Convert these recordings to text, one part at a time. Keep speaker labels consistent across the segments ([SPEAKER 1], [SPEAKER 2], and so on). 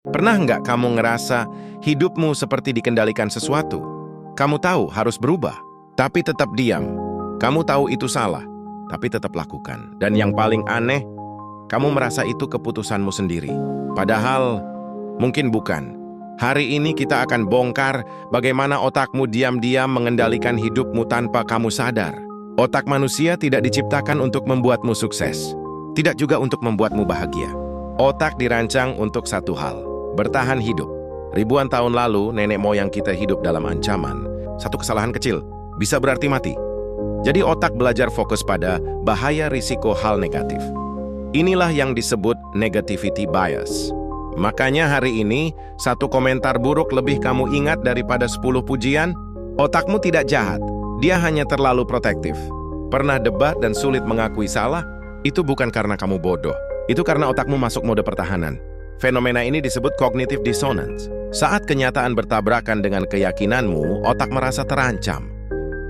[SPEAKER 1] Pernah nggak kamu ngerasa hidupmu seperti dikendalikan sesuatu? Kamu tahu harus berubah, tapi tetap diam. Kamu tahu itu salah, tapi tetap lakukan. Dan yang paling aneh, kamu merasa itu keputusanmu sendiri. Padahal, mungkin bukan. Hari ini kita akan bongkar bagaimana otakmu diam-diam mengendalikan hidupmu tanpa kamu sadar. Otak manusia tidak diciptakan untuk membuatmu sukses, tidak juga untuk membuatmu bahagia. Otak dirancang untuk satu hal, bertahan hidup. Ribuan tahun lalu, nenek moyang kita hidup dalam ancaman. Satu kesalahan kecil bisa berarti mati. Jadi otak belajar fokus pada bahaya risiko hal negatif. Inilah yang disebut negativity bias. Makanya hari ini, satu komentar buruk lebih kamu ingat daripada 10 pujian. Otakmu tidak jahat, dia hanya terlalu protektif. Pernah debat dan sulit mengakui salah? Itu bukan karena kamu bodoh. Itu karena otakmu masuk mode pertahanan. Fenomena ini disebut cognitive dissonance. Saat kenyataan bertabrakan dengan keyakinanmu, otak merasa terancam.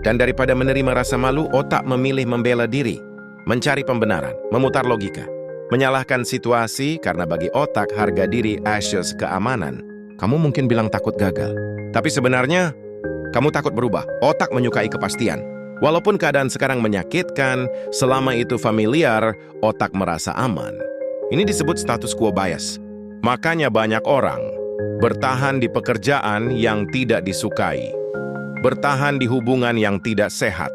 [SPEAKER 1] Dan daripada menerima rasa malu, otak memilih membela diri, mencari pembenaran, memutar logika, menyalahkan situasi karena bagi otak harga diri ashes keamanan. Kamu mungkin bilang takut gagal, tapi sebenarnya kamu takut berubah. Otak menyukai kepastian. Walaupun keadaan sekarang menyakitkan, selama itu familiar, otak merasa aman. Ini disebut status quo bias. Makanya banyak orang bertahan di pekerjaan yang tidak disukai, bertahan di hubungan yang tidak sehat,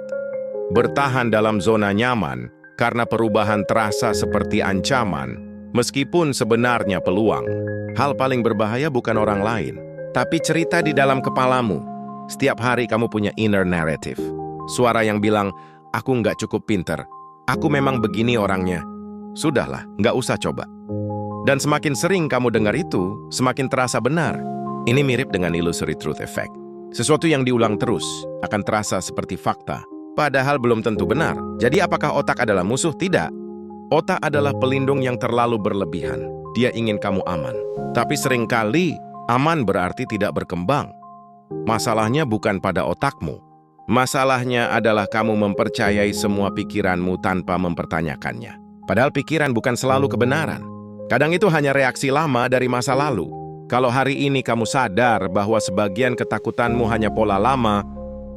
[SPEAKER 1] bertahan dalam zona nyaman karena perubahan terasa seperti ancaman, meskipun sebenarnya peluang. Hal paling berbahaya bukan orang lain, tapi cerita di dalam kepalamu. Setiap hari kamu punya inner narrative. Suara yang bilang, aku nggak cukup pinter, aku memang begini orangnya. Sudahlah, nggak usah coba. Dan semakin sering kamu dengar itu, semakin terasa benar. Ini mirip dengan illusory truth effect. Sesuatu yang diulang terus akan terasa seperti fakta, padahal belum tentu benar. Jadi apakah otak adalah musuh? Tidak. Otak adalah pelindung yang terlalu berlebihan. Dia ingin kamu aman. Tapi seringkali, aman berarti tidak berkembang. Masalahnya bukan pada otakmu. Masalahnya adalah kamu mempercayai semua pikiranmu tanpa mempertanyakannya. Padahal pikiran bukan selalu kebenaran. Kadang itu hanya reaksi lama dari masa lalu. Kalau hari ini kamu sadar bahwa sebagian ketakutanmu hanya pola lama,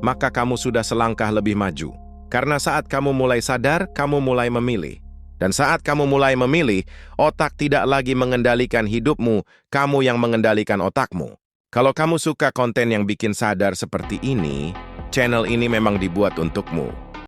[SPEAKER 1] maka kamu sudah selangkah lebih maju. Karena saat kamu mulai sadar, kamu mulai memilih. Dan saat kamu mulai memilih, otak tidak lagi mengendalikan hidupmu, kamu yang mengendalikan otakmu. Kalau kamu suka konten yang bikin sadar seperti ini, channel ini memang dibuat untukmu.